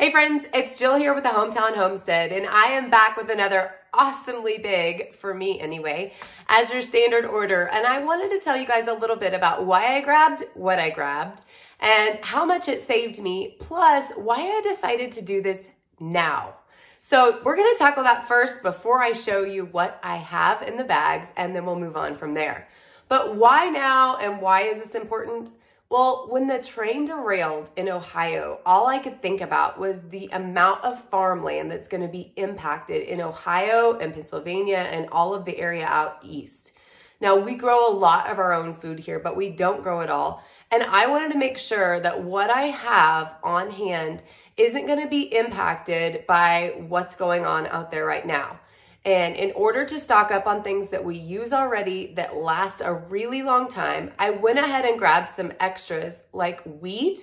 Hey friends, it's Jill here with the Hometown Homestead, and I am back with another awesomely big, for me anyway, Azure Standard order. And I wanted to tell you guys a little bit about why I grabbed what I grabbed and how much it saved me, plus why I decided to do this now. So we're gonna tackle that first before I show you what I have in the bags, and then we'll move on from there. But why now and why is this important? Well, when the train derailed in Ohio, all I could think about was the amount of farmland that's going to be impacted in Ohio and Pennsylvania and all of the area out east. Now, we grow a lot of our own food here, but we don't grow it all. And I wanted to make sure that what I have on hand isn't going to be impacted by what's going on out there right now. And in order to stock up on things that we use already that last a really long time, I went ahead and grabbed some extras like wheat,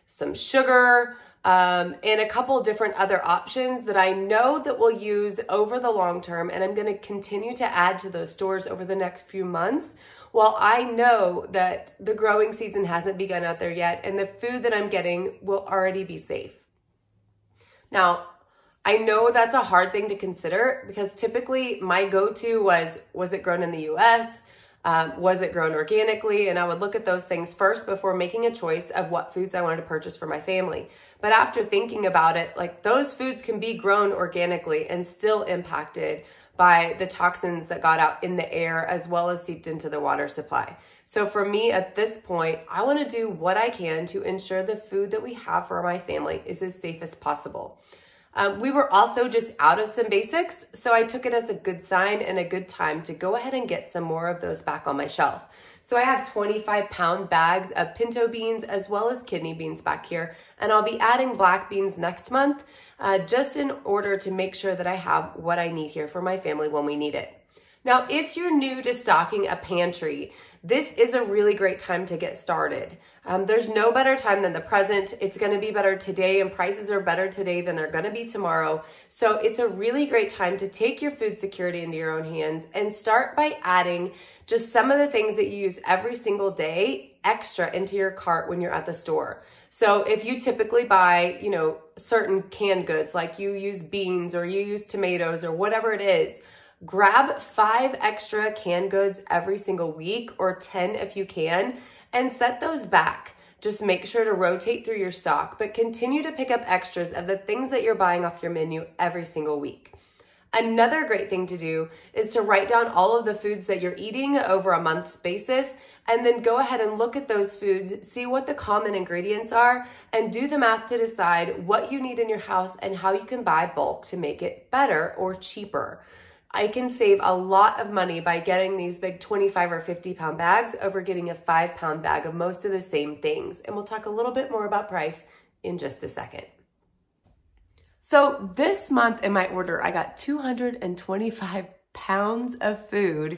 some sugar, and a couple different other options that I know that we'll use over the long term. And I'm going to continue to add to those stores over the next few months, while I know that the growing season hasn't begun out there yet and the food that I'm getting will already be safe. Now, I know that's a hard thing to consider because typically my go-to was it grown in the US? Was it grown organically? And I would look at those things first before making a choice of what foods I wanted to purchase for my family. But after thinking about it, like those foods can be grown organically and still impacted by the toxins that got out in the air as well as seeped into the water supply. So for me at this point, I want to do what I can to ensure the food that we have for my family is as safe as possible. We were also just out of some basics, so I took it as a good sign and a good time to go ahead and get some more of those back on my shelf. So I have 25-pound bags of pinto beans as well as kidney beans back here, and I'll be adding black beans next month just in order to make sure that I have what I need here for my family when we need it. Now, if you're new to stocking a pantry, this is a really great time to get started. There's no better time than the present. It's going to be better today, and prices are better today than they're going to be tomorrow. So it's a really great time to take your food security into your own hands and start by adding just some of the things that you use every single day extra into your cart when you're at the store. So if you typically buy, certain canned goods, like you use beans or you use tomatoes or whatever it is, grab 5 extra canned goods every single week, or 10 if you can, and set those back. Just make sure to rotate through your stock, but continue to pick up extras of the things that you're buying off your menu every single week. Another great thing to do is to write down all of the foods that you're eating over a month's basis, and then go ahead and look at those foods, see what the common ingredients are, and do the math to decide what you need in your house and how you can buy bulk to make it better or cheaper. I can save a lot of money by getting these big 25 or 50-pound bags over getting a 5-pound bag of most of the same things. And we'll talk a little bit more about price in just a second. So this month in my order, I got 225 pounds of food,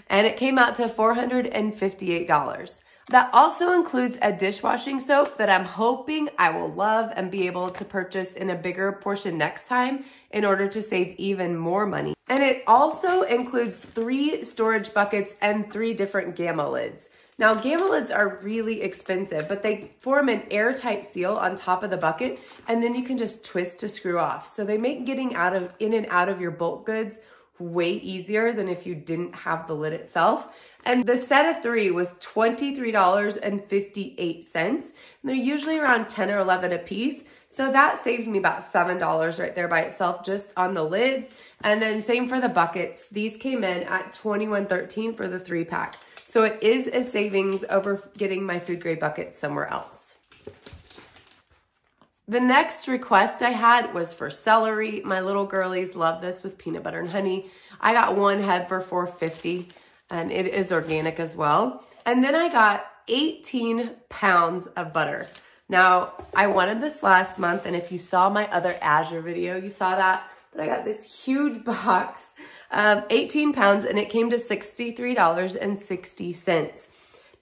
and it came out to $458. That also includes a dishwashing soap that I'm hoping I will love and be able to purchase in a bigger portion next time in order to save even more money. And it also includes 3 storage buckets and 3 different gamma lids. Now, gamma lids are really expensive, but they form an airtight seal on top of the bucket, and then you can just twist to screw off. So they make getting in and out of your bulk goods way easier than if you didn't have the lid itself. And the set of 3 was $23.58. And they're usually around 10 or 11 a piece. So that saved me about $7 right there by itself just on the lids. And then same for the buckets. These came in at $21.13 for the 3-pack. So it is a savings over getting my food grade buckets somewhere else. The next request I had was for celery. My little girlies love this with peanut butter and honey. I got 1 head for $4.50, and it is organic as well. And then I got 18 pounds of butter. Now, I wanted this last month, and if you saw my other Azure video, you saw that, but I got this huge box of 18 pounds, and it came to $63.60.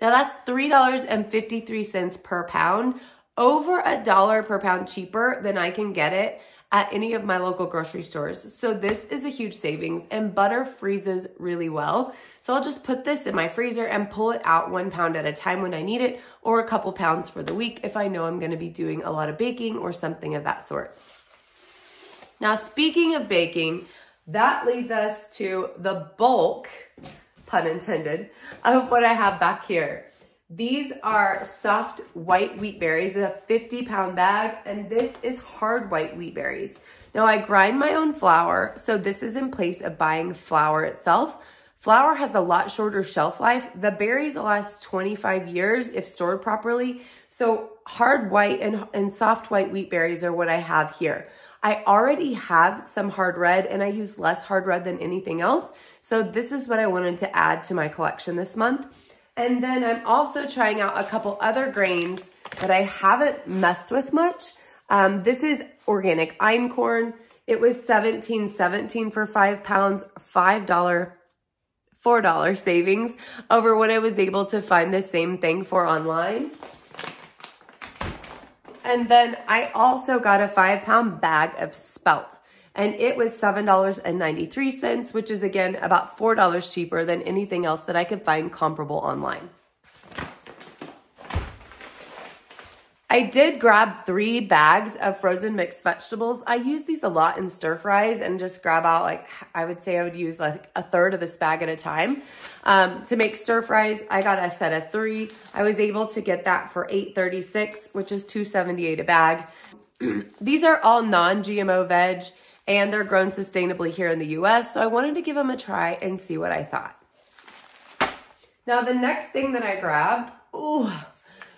Now, that's $3.53 per pound, over $1 per pound cheaper than I can get it at any of my local grocery stores. So this is a huge savings, and butter freezes really well. So I'll just put this in my freezer and pull it out 1 pound at a time when I need it, or a couple pounds for the week if I know I'm gonna be doing a lot of baking or something of that sort. Now, speaking of baking, that leads us to the bulk, pun intended, of what I have back here. These are soft white wheat berries, a 50-pound bag, and this is hard white wheat berries. Now, I grind my own flour, so this is in place of buying flour itself. Flour has a lot shorter shelf life. The berries last 25 years if stored properly. So hard white and soft white wheat berries are what I have here. I already have some hard red, and I use less hard red than anything else. So this is what I wanted to add to my collection this month. And then I'm also trying out a couple other grains that I haven't messed with much. This is organic einkorn. It was $17.17 for 5 pounds, $4 savings over what I was able to find the same thing for online. And then I also got a 5-pound bag of spelt, and it was $7.93, which is again about $4 cheaper than anything else that I could find comparable online. I did grab 3 bags of frozen mixed vegetables. I use these a lot in stir fries and just grab out, like, I would say I would use like a third of this bag at a time. To make stir fries, I got a set of 3. I was able to get that for $8.36, which is $2.78 a bag. These are all non-GMO veg, and they're grown sustainably here in the US, so I wanted to give them a try and see what I thought. Now, the next thing that I grabbed,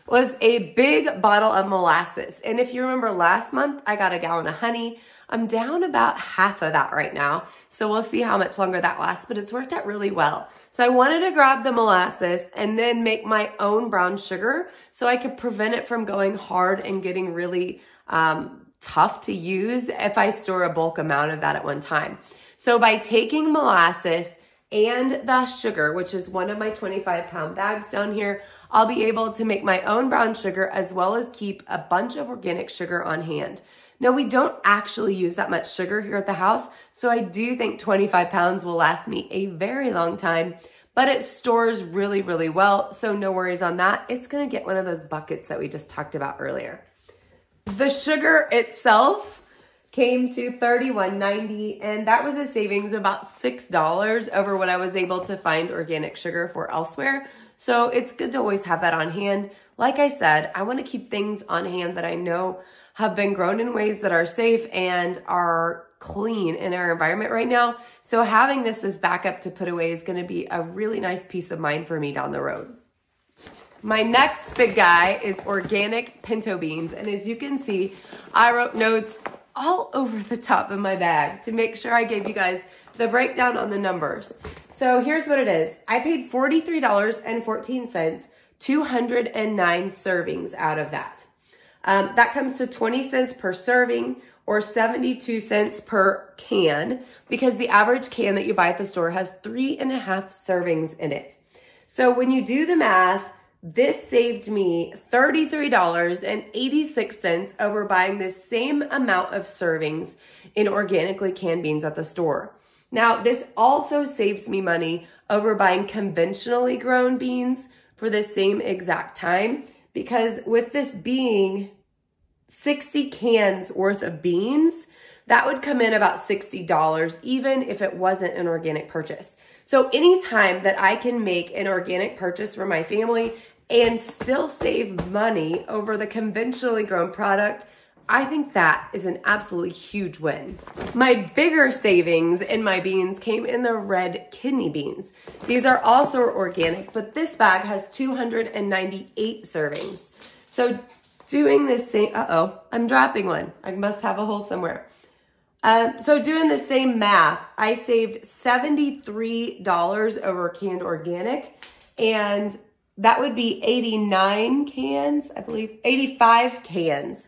was a big bottle of molasses. And if you remember last month, I got a gallon of honey. I'm down about half of that right now. So we'll see how much longer that lasts, but it's worked out really well. So I wanted to grab the molasses and then make my own brown sugar so I could prevent it from going hard and getting really tough to use if I store a bulk amount of that at one time. So by taking molasses and the sugar, which is one of my 25-pound bags down here, I'll be able to make my own brown sugar as well as keep a bunch of organic sugar on hand. Now, we don't actually use that much sugar here at the house, so I do think 25 pounds will last me a very long time, but it stores really, really well, so no worries on that. It's gonna get one of those buckets that we just talked about earlier. The sugar itself came to $31.90, and that was a savings of about $6 over what I was able to find organic sugar for elsewhere. So it's good to always have that on hand. Like I said, I want to keep things on hand that I know have been grown in ways that are safe and are clean in our environment right now. So having this as backup to put away is going to be a really nice peace of mind for me down the road. My next big guy is organic pinto beans. And as you can see, I wrote notes all over the top of my bag to make sure I gave you guys the breakdown on the numbers. So here's what it is. I paid $43.14, 209 servings out of that. That comes to 20 cents per serving or 72 cents per can, because the average can that you buy at the store has 3.5 servings in it. So when you do the math, this saved me $33.86 over buying this same amount of servings in organically canned beans at the store. Now, this also saves me money over buying conventionally grown beans for the same exact time, because with this being 60 cans worth of beans, that would come in about $60, even if it wasn't an organic purchase. So anytime that I can make an organic purchase for my family and still save money over the conventionally grown product, I think that is an absolutely huge win. My bigger savings in my beans came in the red kidney beans. These are also organic, but this bag has 298 servings. So doing the same, I'm dropping one. I must have a hole somewhere. So doing the same math, I saved $73 over canned organic, and that would be 89 cans, I believe, 85 cans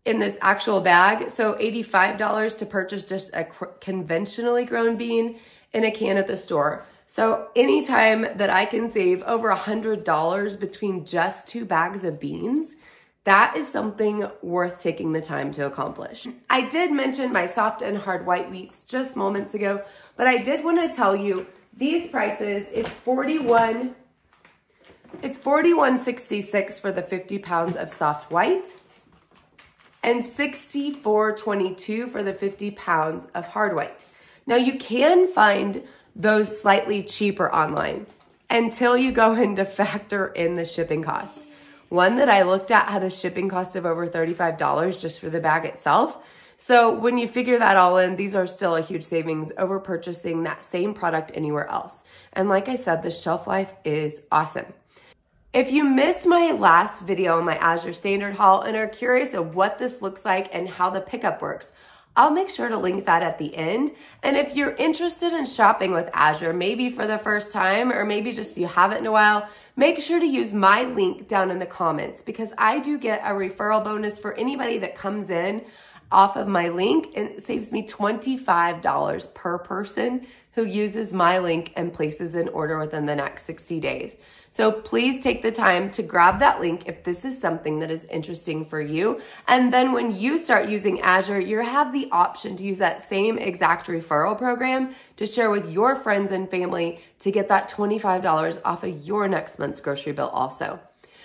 in this actual bag. So $85 to purchase just a conventionally grown bean in a can at the store. So anytime that I can save over $100 between just 2 bags of beans, That is something worth taking the time to accomplish. I did mention my soft and hard white wheats just moments ago, but I did want to tell you these prices. It's $41.66 for the 50 pounds of soft white and $64.22 for the 50 pounds of hard white. Now you can find those slightly cheaper online until you go in to factor in the shipping cost. One that I looked at had a shipping cost of over $35 just for the bag itself. So when you figure that all in, these are still a huge savings over purchasing that same product anywhere else. And like I said, the shelf life is awesome. If you missed my last video on my Azure Standard haul and are curious of what this looks like and how the pickup works, I'll make sure to link that at the end. And if you're interested in shopping with Azure, maybe for the first time, or maybe just you haven't in a while, make sure to use my link down in the comments, because I do get a referral bonus for anybody that comes in off of my link, and it saves me $25 per person who uses my link and places an order within the next 60 days. So please take the time to grab that link if this is something that is interesting for you. And then when you start using Azure, you have the option to use that same exact referral program to share with your friends and family to get that $25 off of your next month's grocery bill also.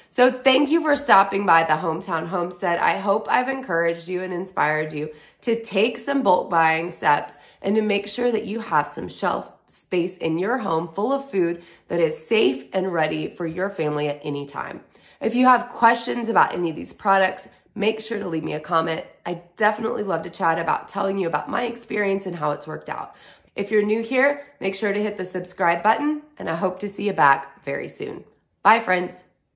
So thank you for stopping by the Hometown Homestead. I hope I've encouraged you and inspired you to take some bulk buying steps and to make sure that you have some shelf space in your home full of food that is safe and ready for your family at any time. If you have questions about any of these products, make sure to leave me a comment. I definitely love to chat about telling you about my experience and how it's worked out. If you're new here, make sure to hit the subscribe button, and I hope to see you back very soon. Bye, friends.